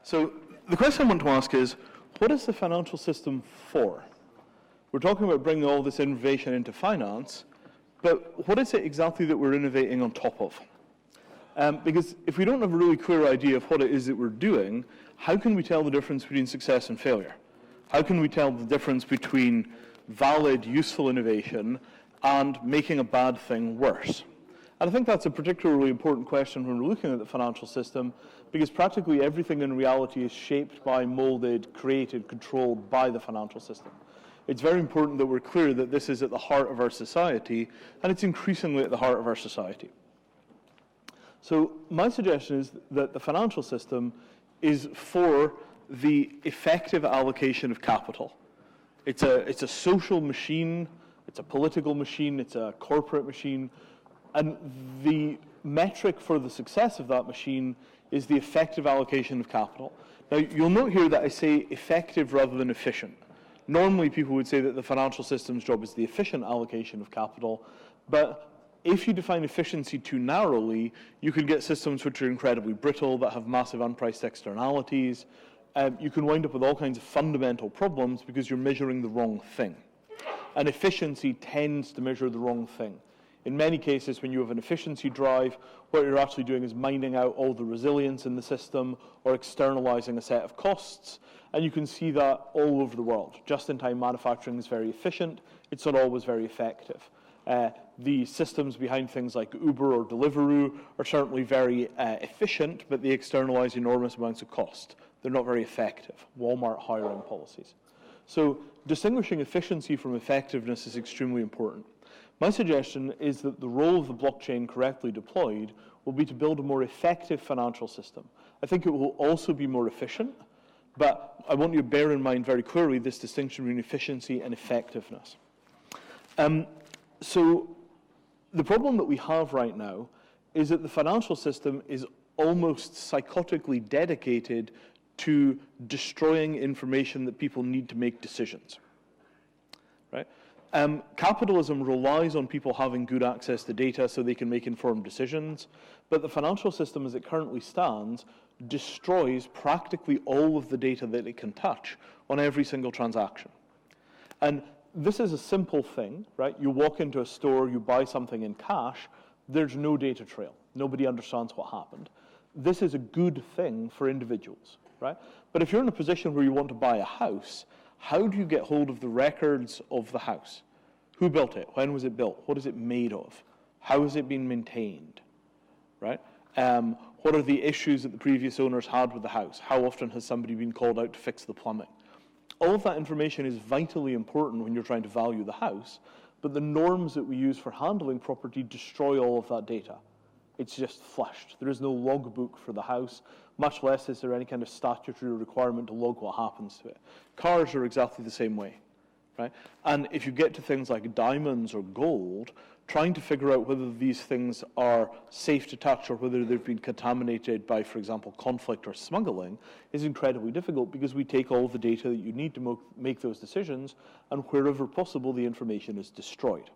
So the question I want to ask is, what is the financial system for? We're talking about bringing all this innovation into finance, but what is it exactly that we're innovating on top of? Because if we don't have a really clear idea of what it is that we're doing, how can we tell the difference between success and failure? How can we tell the difference between valid, useful innovation and making a bad thing worse? And I think that's a particularly important question when we're looking at the financial system, because practically everything in reality is shaped by, molded, created, controlled by the financial system. It's very important that we're clear that this is at the heart of our society, and it's increasingly at the heart of our society. So my suggestion is that the financial system is for the effective allocation of capital. It's a social machine, it's a political machine, it's a corporate machine, and the metric for the success of that machine is the effective allocation of capital. Now, you'll note here that I say effective rather than efficient. Normally, people would say that the financial system's job is the efficient allocation of capital, but if you define efficiency too narrowly, you can get systems which are incredibly brittle, that have massive unpriced externalities. You can wind up with all kinds of fundamental problems because you're measuring the wrong thing. And efficiency tends to measure the wrong thing. In many cases, when you have an efficiency drive, what you're actually doing is mining out all the resilience in the system or externalizing a set of costs. And you can see that all over the world. Just-in-time manufacturing is very efficient. It's not always very effective. The systems behind things like Uber or Deliveroo are certainly very efficient, but they externalize enormous amounts of cost. They're not very effective. Walmart hiring policies. So distinguishing efficiency from effectiveness is extremely important. My suggestion is that the role of the blockchain correctly deployed will be to build a more effective financial system. I think it will also be more efficient, but I want you to bear in mind very clearly this distinction between efficiency and effectiveness. So the problem that we have right now is that the financial system is almost psychotically dedicated to destroying information that people need to make decisions, right? Capitalism relies on people having good access to data so they can make informed decisions, but the financial system as it currently stands destroys practically all of the data that it can touch on every single transaction. And this is a simple thing, right? You walk into a store, you buy something in cash, there's no data trail. Nobody understands what happened. This is a good thing for individuals, right? But if you're in a position where you want to buy a house, how do you get hold of the records of the house? Who built it? When was it built? What is it made of? How has it been maintained, right? What are the issues that the previous owners had with the house? How often has somebody been called out to fix the plumbing? All of that information is vitally important when you're trying to value the house, but the norms that we use for handling property destroy all of that data. It's just flushed. There is no logbook for the house, much less is there any kind of statutory requirement to log what happens to it. Cars are exactly the same way, right? And if you get to things like diamonds or gold, trying to figure out whether these things are safe to touch or whether they've been contaminated by, for example, conflict or smuggling is incredibly difficult because we take all the data that you need to make those decisions, and wherever possible, the information is destroyed.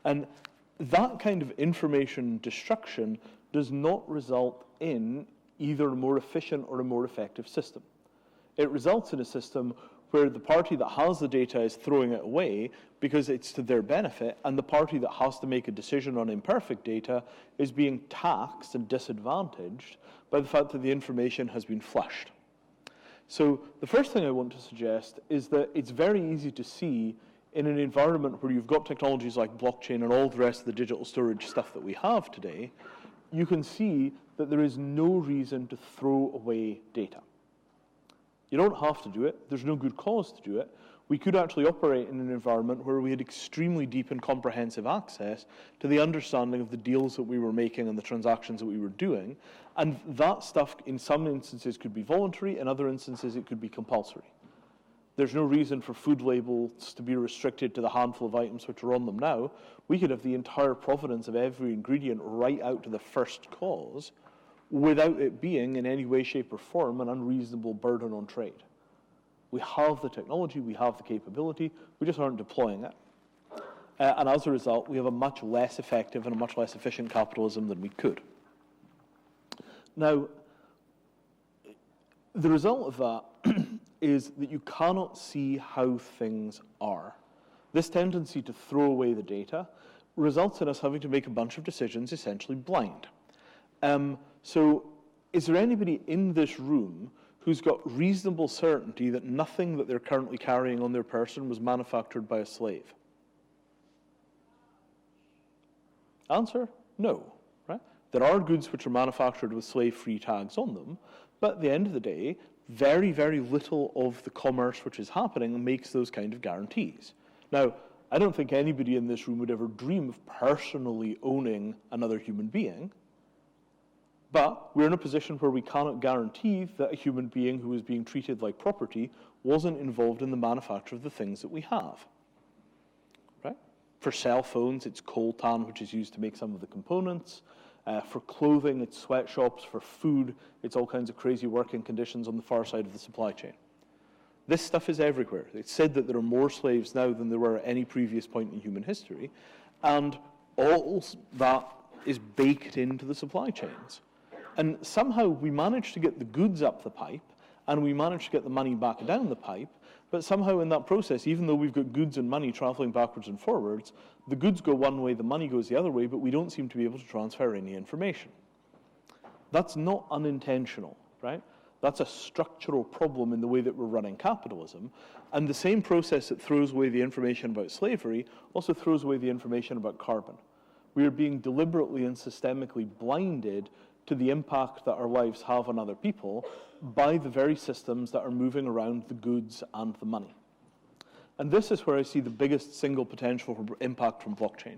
And that kind of information destruction does not result in either a more efficient or a more effective system. It results in a system where the party that has the data is throwing it away because it's to their benefit, and the party that has to make a decision on imperfect data is being taxed and disadvantaged by the fact that the information has been flushed. So the first thing I want to suggest is that it's very easy to see in an environment where you've got technologies like blockchain and all the rest of the digital storage stuff that we have today, you can see that there is no reason to throw away data. You don't have to do it. There's no good cause to do it. We could actually operate in an environment where we had extremely deep and comprehensive access to the understanding of the deals that we were making and the transactions that we were doing. And that stuff, in some instances, could be voluntary. In other instances, it could be compulsory. There's no reason for food labels to be restricted to the handful of items which are on them now. We could have the entire provenance of every ingredient right out to the first cause without it being in any way, shape, or form an unreasonable burden on trade. We have the technology, we have the capability, we just aren't deploying it. And as a result, we have a much less effective and a much less efficient capitalism than we could. Now, The result of that is that you cannot see how things are. This tendency to throw away the data results in us having to make a bunch of decisions essentially blind. So is there anybody in this room who's got reasonable certainty that nothing that they're currently carrying on their person was manufactured by a slave? Answer, no. Right? There are goods which are manufactured with slave-free tags on them, but at the end of the day, very, very little of the commerce which is happening makes those kind of guarantees. Now, I don't think anybody in this room would ever dream of personally owning another human being, but we're in a position where we cannot guarantee that a human being who is being treated like property wasn't involved in the manufacture of the things that we have. Right? For cell phones, it's coltan, which is used to make some of the components. For clothing, it's sweatshops. For food, it's all kinds of crazy working conditions on the far side of the supply chain. This stuff is everywhere. It's said that there are more slaves now than there were at any previous point in human history, and all that is baked into the supply chains. And somehow we managed to get the goods up the pipe, and we managed to get the money back down the pipe, but somehow in that process, even though we've got goods and money traveling backwards and forwards, the goods go one way, the money goes the other way, but we don't seem to be able to transfer any information. That's not unintentional, right? That's a structural problem in the way that we're running capitalism. And the same process that throws away the information about slavery also throws away the information about carbon. We are being deliberately and systemically blinded to the impact that our lives have on other people by the very systems that are moving around the goods and the money. And this is where I see the biggest single potential for impact from blockchain.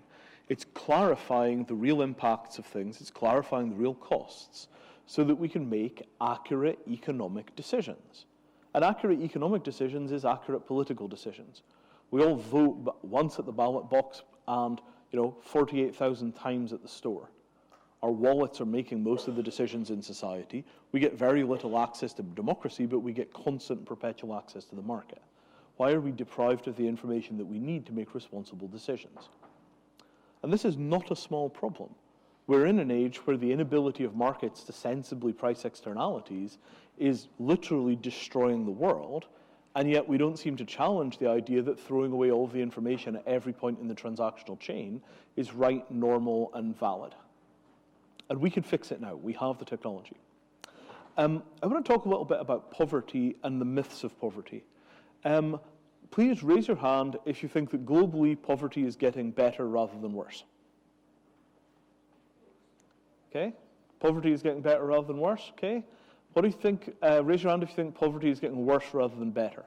It's clarifying the real impacts of things, it's clarifying the real costs, so that we can make accurate economic decisions. And accurate economic decisions is accurate political decisions. We all vote once at the ballot box and 48,000 times at the store. Our wallets are making most of the decisions in society. We get very little access to democracy, but we get constant and perpetual access to the market. Why are we deprived of the information that we need to make responsible decisions? And this is not a small problem. We're in an age where the inability of markets to sensibly price externalities is literally destroying the world, and yet we don't seem to challenge the idea that throwing away all of the information at every point in the transactional chain is right, normal, and valid. And we can fix it now. We have the technology. I want to talk a little bit about poverty and the myths of poverty. Please raise your hand if you think that globally poverty is getting better rather than worse. Okay? Poverty is getting better rather than worse. Okay? What do you think? Raise your hand if you think poverty is getting worse rather than better.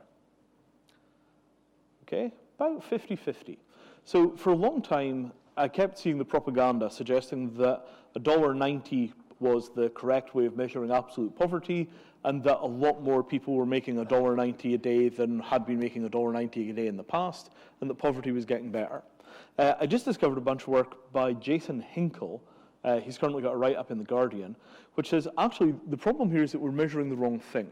Okay? About 50-50. So for a long time, I kept seeing the propaganda suggesting that $1.90 was the correct way of measuring absolute poverty, and that a lot more people were making $1.90 a day than had been making $1.90 a day in the past, and that poverty was getting better. I just discovered a bunch of work by Jason Hinkle. He's currently got a write-up in The Guardian, which says, actually, the problem here is that we're measuring the wrong thing.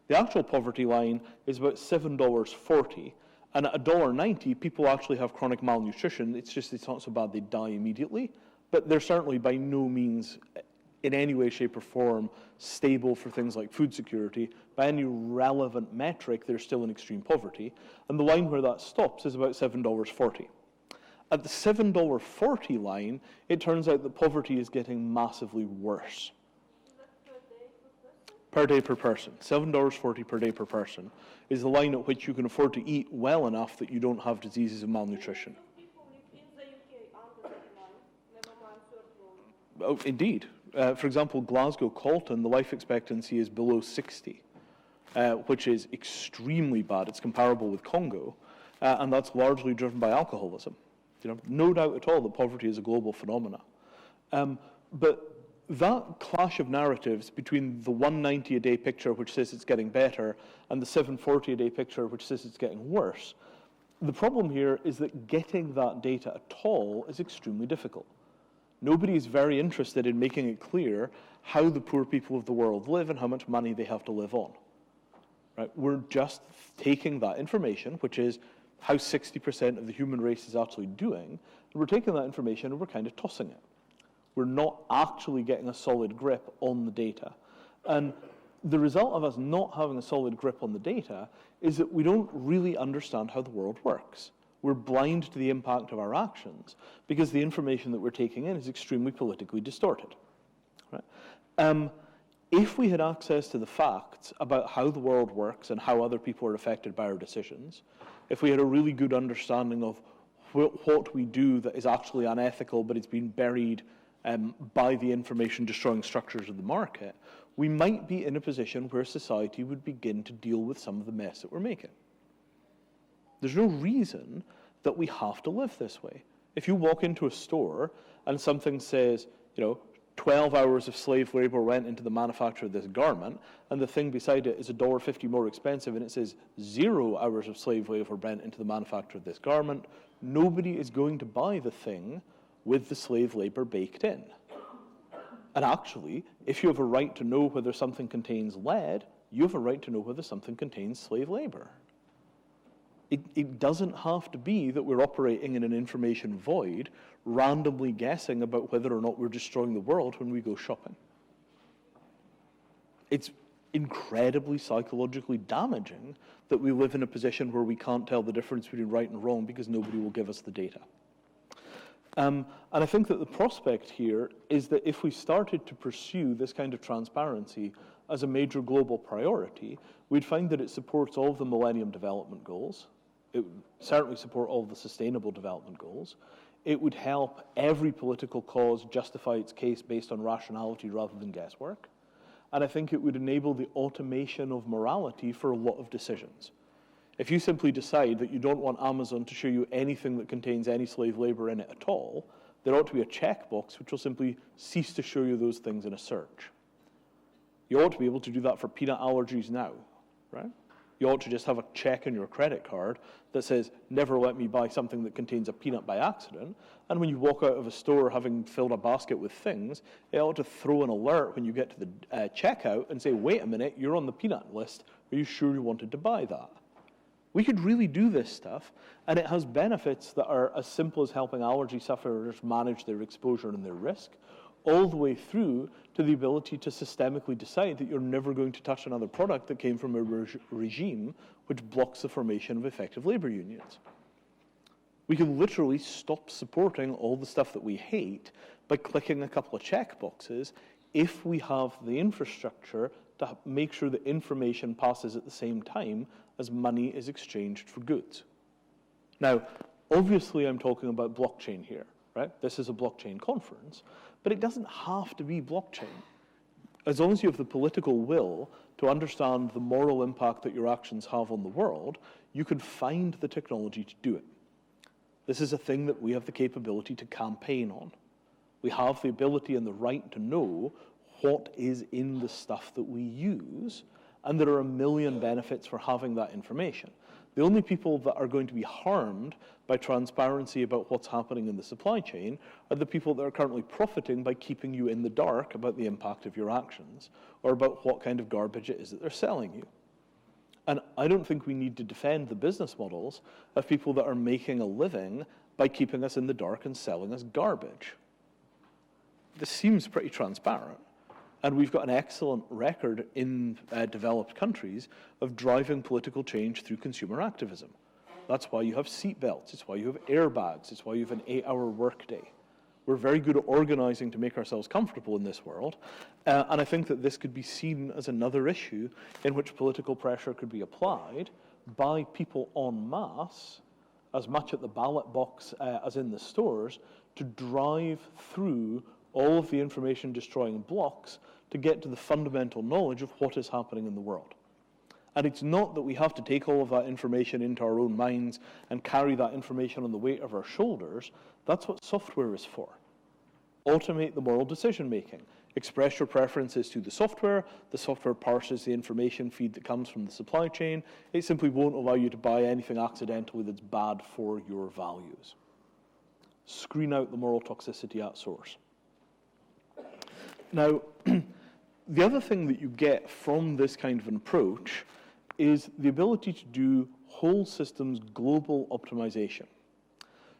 The actual poverty line is about $7.40, and at $1.90, people actually have chronic malnutrition. It's just it's not so bad they die immediately, but they're certainly by no means in any way, shape, or form stable for things like food security. By any relevant metric, they're still in extreme poverty, and the line where that stops is about $7.40. At the $7.40 line, it turns out that poverty is getting massively worse. Per day per person. $7.40 per day per person is the line at which you can afford to eat well enough that you don't have diseases of malnutrition. Oh, indeed. For example, Glasgow, Colton, the life expectancy is below 60, which is extremely bad. It's comparable with Congo, and that's largely driven by alcoholism. No doubt at all that poverty is a global phenomena. But that clash of narratives between the $1.90 a day picture, which says it's getting better, and the $7.40 a day picture, which says it's getting worse, the problem here is that getting that data at all is extremely difficult. Nobody is very interested in making it clear how the poor people of the world live and how much money they have to live on. Right? We're just taking that information, which is how 60% of the human race is actually doing, and we're taking that information and we're kind of tossing it. We're not actually getting a solid grip on the data. And the result of us not having a solid grip on the data is that we don't really understand how the world works. We're blind to the impact of our actions because the information that we're taking in is extremely politically distorted. Right? If we had access to the facts about how the world works and how other people are affected by our decisions, if we had a really good understanding of what we do that is actually unethical but it's been buried by the information destroying structures of the market, we might be in a position where society would begin to deal with some of the mess that we're making. There's no reason that we have to live this way. If you walk into a store and something says, 12 hours of slave labor went into the manufacture of this garment, and the thing beside it is $1.50 more expensive, and it says 0 hours of slave labor went into the manufacture of this garment, nobody is going to buy the thing with the slave labor baked in. And actually, if you have a right to know whether something contains lead, you have a right to know whether something contains slave labor. It doesn't have to be that we're operating in an information void, randomly guessing about whether or not we're destroying the world when we go shopping. It's incredibly psychologically damaging that we live in a position where we can't tell the difference between right and wrong because nobody will give us the data. And I think that the prospect here is that if we started to pursue this kind of transparency as a major global priority, we'd find that it supports all of the Millennium Development Goals. It would certainly support all of the Sustainable Development Goals. It would help every political cause justify its case based on rationality rather than guesswork. And I think it would enable the automation of morality for a lot of decisions. If you simply decide that you don't want Amazon to show you anything that contains any slave labor in it at all, there ought to be a checkbox which will simply cease to show you those things in a search. You ought to be able to do that for peanut allergies now, right? You ought to just have a check on your credit card that says, never let me buy something that contains a peanut by accident. And when you walk out of a store having filled a basket with things, it ought to throw an alert when you get to the checkout and say, wait a minute, you're on the peanut list. Are you sure you wanted to buy that? We could really do this stuff, and it has benefits that are as simple as helping allergy sufferers manage their exposure and their risk, all the way through to the ability to systemically decide that you're never going to touch another product that came from a regime which blocks the formation of effective labor unions. We can literally stop supporting all the stuff that we hate by clicking a couple of checkboxes if we have the infrastructure to make sure that information passes at the same time as money is exchanged for goods. Now, obviously I'm talking about blockchain here, right? This is a blockchain conference, but it doesn't have to be blockchain. As long as you have the political will to understand the moral impact that your actions have on the world, you can find the technology to do it. This is a thing that we have the capability to campaign on. We have the ability and the right to know what is in the stuff that we use, and there are a million benefits for having that information. The only people that are going to be harmed by transparency about what's happening in the supply chain are the people that are currently profiting by keeping you in the dark about the impact of your actions or about what kind of garbage it is that they're selling you. And I don't think we need to defend the business models of people that are making a living by keeping us in the dark and selling us garbage. This seems pretty transparent. And we've got an excellent record in developed countries of driving political change through consumer activism. That's why you have seatbelts. It's why you have airbags. It's why you have an 8-hour workday. We're very good at organizing to make ourselves comfortable in this world. And I think that this could be seen as another issue in which political pressure could be applied by people en masse, as much at the ballot box as in the stores, to drive through all of the information destroying blocks to get to the fundamental knowledge of what is happening in the world. And it's not that we have to take all of that information into our own minds and carry that information on the weight of our shoulders. That's what software is for. Automate the moral decision making. Express your preferences to the software parses the information feed that comes from the supply chain. It simply won't allow you to buy anything accidentally that's bad for your values. Screen out the moral toxicity at source. Now, the other thing that you get from this kind of an approach is the ability to do whole systems global optimization.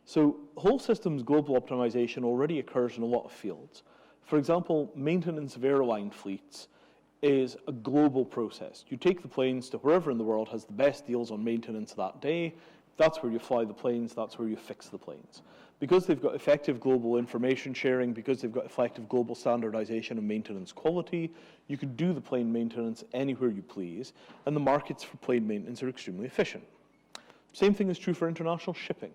So whole systems global optimization already occurs in a lot of fields. For example, maintenance of airline fleets is a global process. You take the planes to wherever in the world has the best deals on maintenance that day. That's where you fly the planes, that's where you fix the planes. Because they've got effective global information sharing, because they've got effective global standardization of maintenance quality, you can do the plane maintenance anywhere you please, and the markets for plane maintenance are extremely efficient. Same thing is true for international shipping.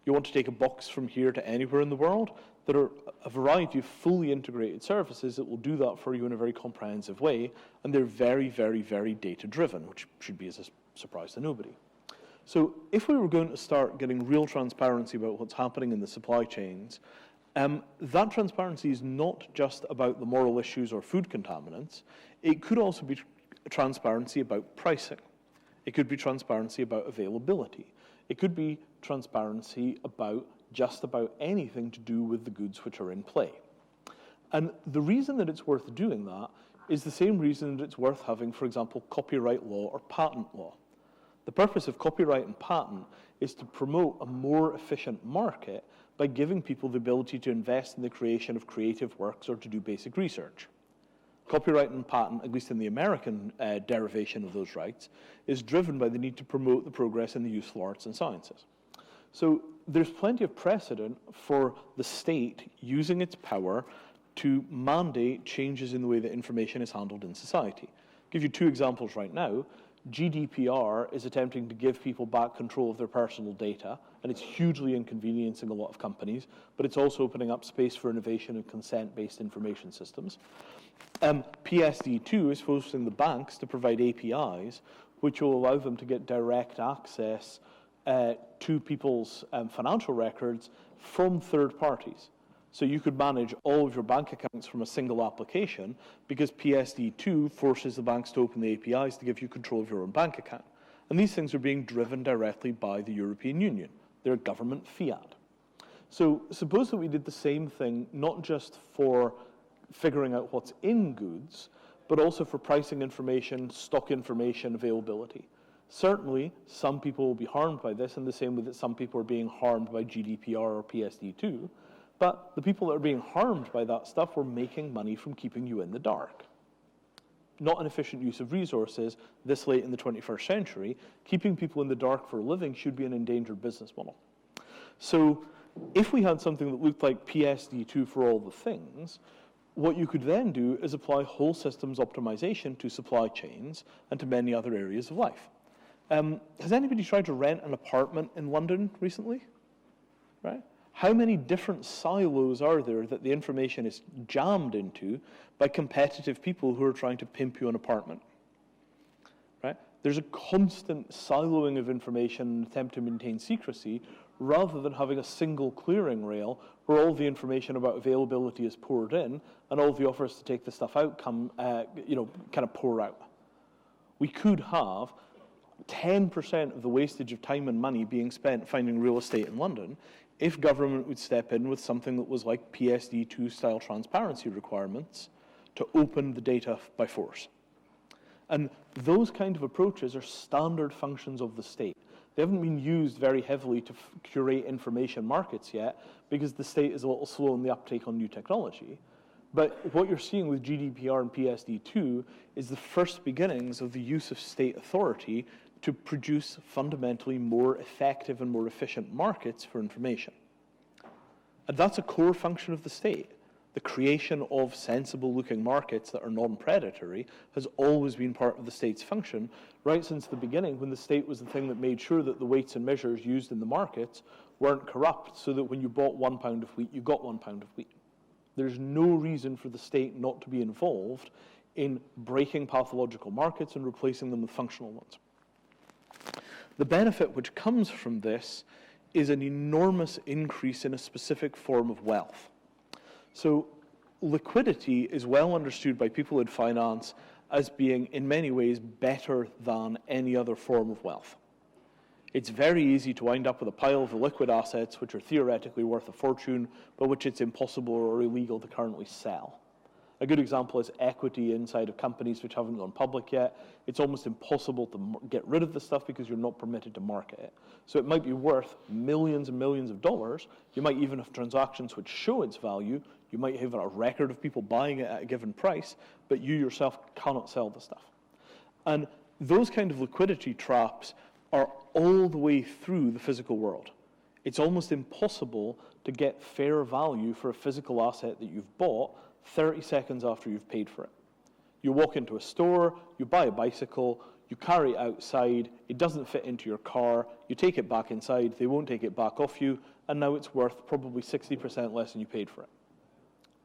You want to take a box from here to anywhere in the world, there are a variety of fully integrated services that will do that for you in a very comprehensive way, and they're very, very, very data-driven, which should be as a surprise to nobody. So if we were going to start getting real transparency about what's happening in the supply chains, that transparency is not just about the moral issues or food contaminants. It could also be transparency about pricing. It could be transparency about availability. It could be transparency about just about anything to do with the goods which are in play. And the reason that it's worth doing that is the same reason that it's worth having, for example, copyright law or patent law. The purpose of copyright and patent is to promote a more efficient market by giving people the ability to invest in the creation of creative works or to do basic research. Copyright and patent, at least in the American derivation of those rights, is driven by the need to promote the progress in the useful arts and sciences. So there's plenty of precedent for the state using its power to mandate changes in the way that information is handled in society. I'll give you two examples right now. GDPR is attempting to give people back control of their personal data, and it's hugely inconveniencing a lot of companies, but it's also opening up space for innovation and consent-based information systems. PSD2 is forcing the banks to provide APIs, which will allow them to get direct access to people's financial records from third parties. So you could manage all of your bank accounts from a single application because PSD2 forces the banks to open the APIs to give you control of your own bank account. And these things are being driven directly by the European Union. They're government fiat. So suppose that we did the same thing, not just for figuring out what's in goods, but also for pricing information, stock information, availability. Certainly, some people will be harmed by this in the same way that some people are being harmed by GDPR or PSD2. But the people that are being harmed by that stuff were making money from keeping you in the dark. Not an efficient use of resources this late in the 21st century. Keeping people in the dark for a living should be an endangered business model. So if we had something that looked like PSD2 for all the things, what you could then do is apply whole systems optimization to supply chains and to many other areas of life. Has anybody tried to rent an apartment in London recently? Right? How many different silos are there that the information is jammed into by competitive people who are trying to pimp you an apartment? Right? There's a constant siloing of information in an attempt to maintain secrecy rather than having a single clearing rail where all the information about availability is poured in and all the offers to take the stuff out come, kind of pour out. We could have 10% of the wastage of time and money being spent finding real estate in London if government would step in with something that was like PSD2 style transparency requirements to open the data by force. And those kind of approaches are standard functions of the state. They haven't been used very heavily to curate information markets yet because the state is a little slow in the uptake on new technology. But what you're seeing with GDPR and PSD2 is the first beginnings of the use of state authority to produce fundamentally more effective and more efficient markets for information. And that's a core function of the state. The creation of sensible-looking markets that are non-predatory has always been part of the state's function, right since the beginning when the state was the thing that made sure that the weights and measures used in the markets weren't corrupt, so that when you bought 1 pound of wheat, you got 1 pound of wheat. There's no reason for the state not to be involved in breaking pathological markets and replacing them with functional ones. The benefit which comes from this is an enormous increase in a specific form of wealth. So liquidity is well understood by people in finance as being in many ways better than any other form of wealth. It's very easy to wind up with a pile of liquid assets which are theoretically worth a fortune, but which it's impossible or illegal to currently sell. A good example is equity inside of companies which haven't gone public yet. It's almost impossible to get rid of the stuff because you're not permitted to market it. So it might be worth millions and millions of dollars. You might even have transactions which show its value. You might have a record of people buying it at a given price, but you yourself cannot sell the stuff. And those kind of liquidity traps are all the way through the physical world. It's almost impossible to get fair value for a physical asset that you've bought 30 seconds after you've paid for it. You walk into a store, you buy a bicycle, you carry it outside, it doesn't fit into your car, you take it back inside, they won't take it back off you, and now it's worth probably 60% less than you paid for it.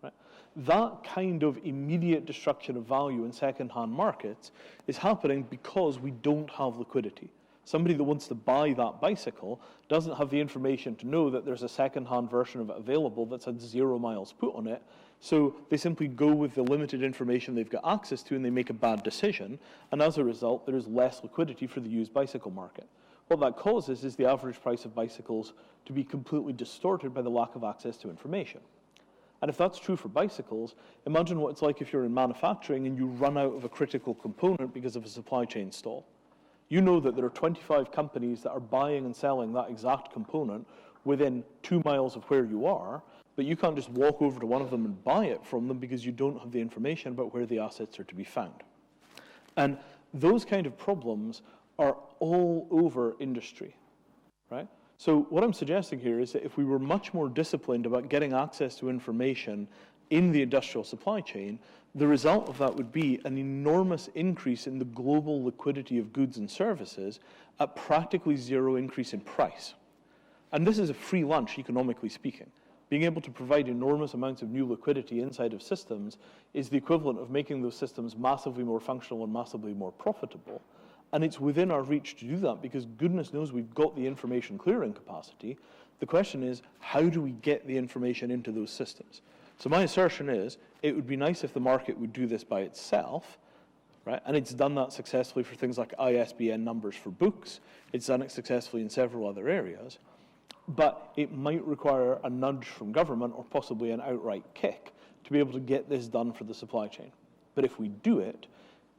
Right? That kind of immediate destruction of value in second-hand markets is happening because we don't have liquidity. Somebody that wants to buy that bicycle doesn't have the information to know that there's a second-hand version of it available that's had 0 miles put on it, so they simply go with the limited information they've got access to and they make a bad decision, and as a result, there is less liquidity for the used bicycle market. What that causes is the average price of bicycles to be completely distorted by the lack of access to information. And if that's true for bicycles, imagine what it's like if you're in manufacturing and you run out of a critical component because of a supply chain stall. You know that there are 25 companies that are buying and selling that exact component within 2 miles of where you are, but you can't just walk over to one of them and buy it from them because you don't have the information about where the assets are to be found. And those kind of problems are all over industry, right? So what I'm suggesting here is that if we were much more disciplined about getting access to information in the industrial supply chain, the result of that would be an enormous increase in the global liquidity of goods and services at practically zero increase in price. And this is a free lunch, economically speaking. Being able to provide enormous amounts of new liquidity inside of systems is the equivalent of making those systems massively more functional and massively more profitable. And it's within our reach to do that because goodness knows we've got the information clearing capacity. The question is, how do we get the information into those systems? So my assertion is, it would be nice if the market would do this by itself, right? And it's done that successfully for things like ISBN numbers for books. It's done it successfully in several other areas. But it might require a nudge from government or possibly an outright kick to be able to get this done for the supply chain. But if we do it,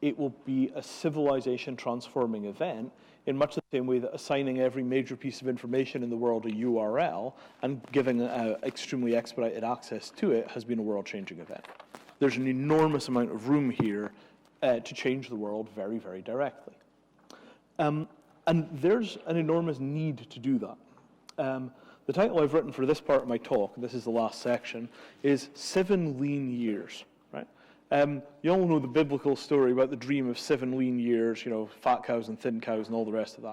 it will be a civilization transforming event in much the same way that assigning every major piece of information in the world a URL and giving extremely expedited access to it has been a world-changing event. There's an enormous amount of room here to change the world very, very directly. And there's an enormous need to do that. The title I've written for this part of my talk, and this is the last section, is 7 Lean Years. Right? You all know the biblical story about the dream of 7 lean years, you know, fat cows and thin cows and all the rest of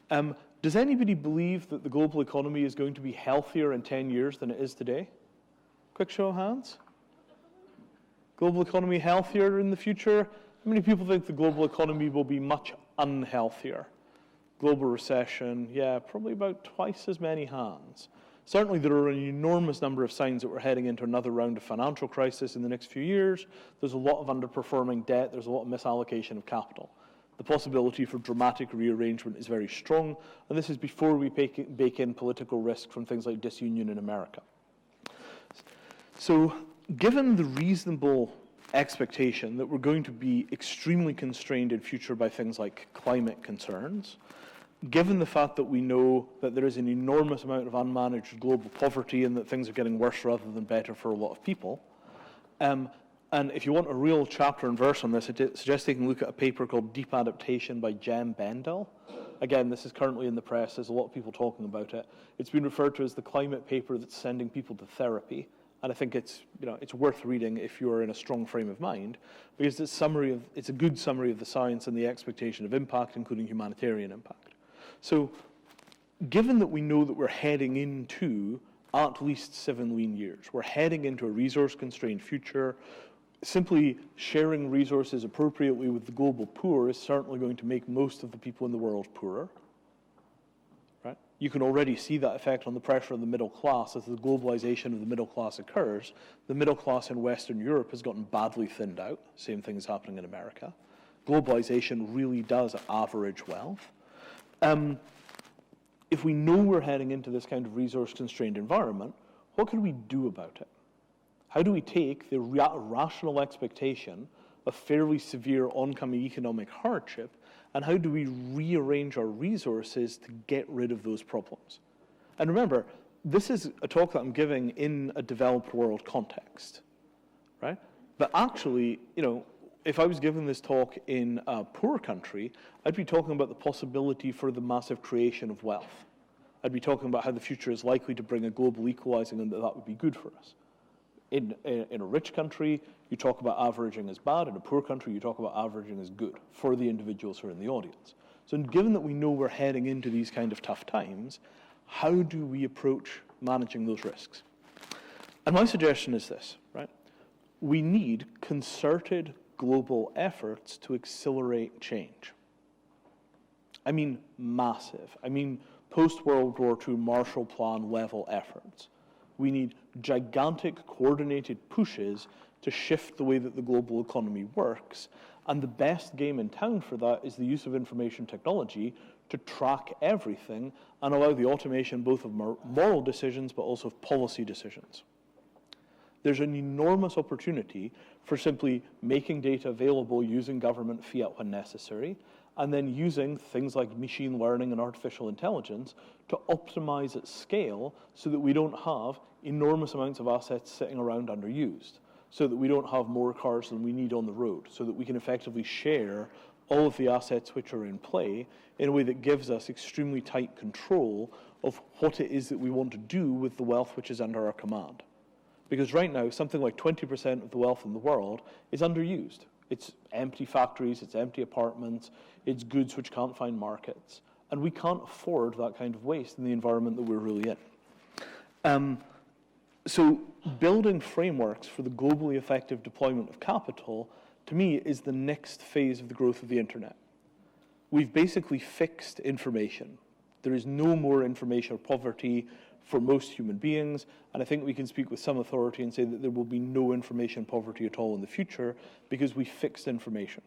that. Does anybody believe that the global economy is going to be healthier in 10 years than it is today? Quick show of hands. Global economy healthier in the future? How many people think the global economy will be much unhealthier? Global recession, yeah, probably about twice as many hands. Certainly there are an enormous number of signs that we're heading into another round of financial crisis in the next few years. There's a lot of underperforming debt, there's a lot of misallocation of capital. The possibility for dramatic rearrangement is very strong, and this is before we bake in political risk from things like disunion in America. So, given the reasonable expectation that we're going to be extremely constrained in future by things like climate concerns, given the fact that we know that there is an enormous amount of unmanaged global poverty and that things are getting worse rather than better for a lot of people, and if you want a real chapter and verse on this, I suggest you can look at a paper called Deep Adaptation by Jem Bendell. Again, this is currently in the press. There's a lot of people talking about it. It's been referred to as the climate paper that's sending people to therapy. And I think it's worth reading if you're in a strong frame of mind, because it's a good summary of the science and the expectation of impact, including humanitarian impact. So, given that we know that we're heading into at least 7 lean years, we're heading into a resource-constrained future, simply sharing resources appropriately with the global poor is certainly going to make most of the people in the world poorer. Right? You can already see that effect on the pressure on the middle class as the globalization of the middle class occurs. The middle class in Western Europe has gotten badly thinned out. Same thing is happening in America. Globalization really does average wealth. If we know we're heading into this kind of resource-constrained environment, what can we do about it? How do we take the rational expectation of fairly severe oncoming economic hardship, and how do we rearrange our resources to get rid of those problems? And remember, this is a talk that I'm giving in a developed world context, right? But actually, if I was giving this talk in a poor country, I'd be talking about the possibility for the massive creation of wealth. I'd be talking about how the future is likely to bring a global equalizing and that would be good for us. In a rich country, you talk about averaging as bad. In a poor country, you talk about averaging as good for the individuals who are in the audience. So given that we know we're heading into these kind of tough times, how do we approach managing those risks? And my suggestion is this, right? We need concerted global efforts to accelerate change. I mean massive. I mean post-World War II Marshall Plan level efforts. We need gigantic coordinated pushes to shift the way that the global economy works. And the best game in town for that is the use of information technology to track everything and allow the automation both of moral decisions but also of policy decisions. There's an enormous opportunity for simply making data available using government fiat when necessary, and then using things like machine learning and artificial intelligence to optimize at scale so that we don't have enormous amounts of assets sitting around underused, so that we don't have more cars than we need on the road, so that we can effectively share all of the assets which are in play in a way that gives us extremely tight control of what it is that we want to do with the wealth which is under our command. Because right now, something like 20% of the wealth in the world is underused. It's empty factories, it's empty apartments, it's goods which can't find markets. And we can't afford that kind of waste in the environment that we're really in. So building frameworks for the globally effective deployment of capital, to me, is the next phase of the growth of the internet. We've basically fixed information. There is no more information poverty for most human beings, and I think we can speak with some authority and say that there will be no information poverty at all in the future because we fixed information.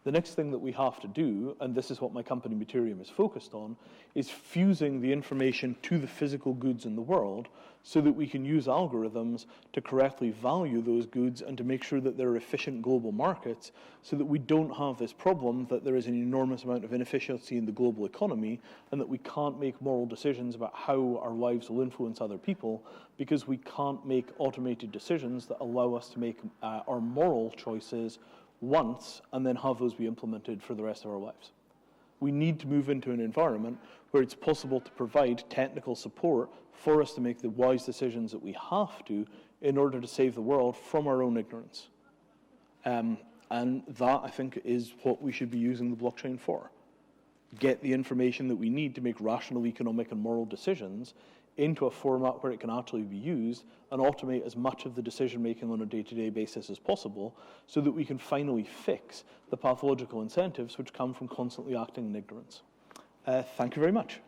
The next thing that we have to do, and this is what my company Mattereum is focused on, is fusing the information to the physical goods in the world so that we can use algorithms to correctly value those goods and to make sure that there are efficient global markets so that we don't have this problem that there is an enormous amount of inefficiency in the global economy and that we can't make moral decisions about how our lives will influence other people because we can't make automated decisions that allow us to make our moral choices once and then have those be implemented for the rest of our lives. We need to move into an environment where it's possible to provide technical support for us to make the wise decisions that we have to in order to save the world from our own ignorance. And that, I think, is what we should be using the blockchain for. Get the information that we need to make rational economic and moral decisions into a format where it can actually be used and automate as much of the decision-making on a day-to-day basis as possible so that we can finally fix the pathological incentives which come from constantly acting in ignorance. Thank you very much.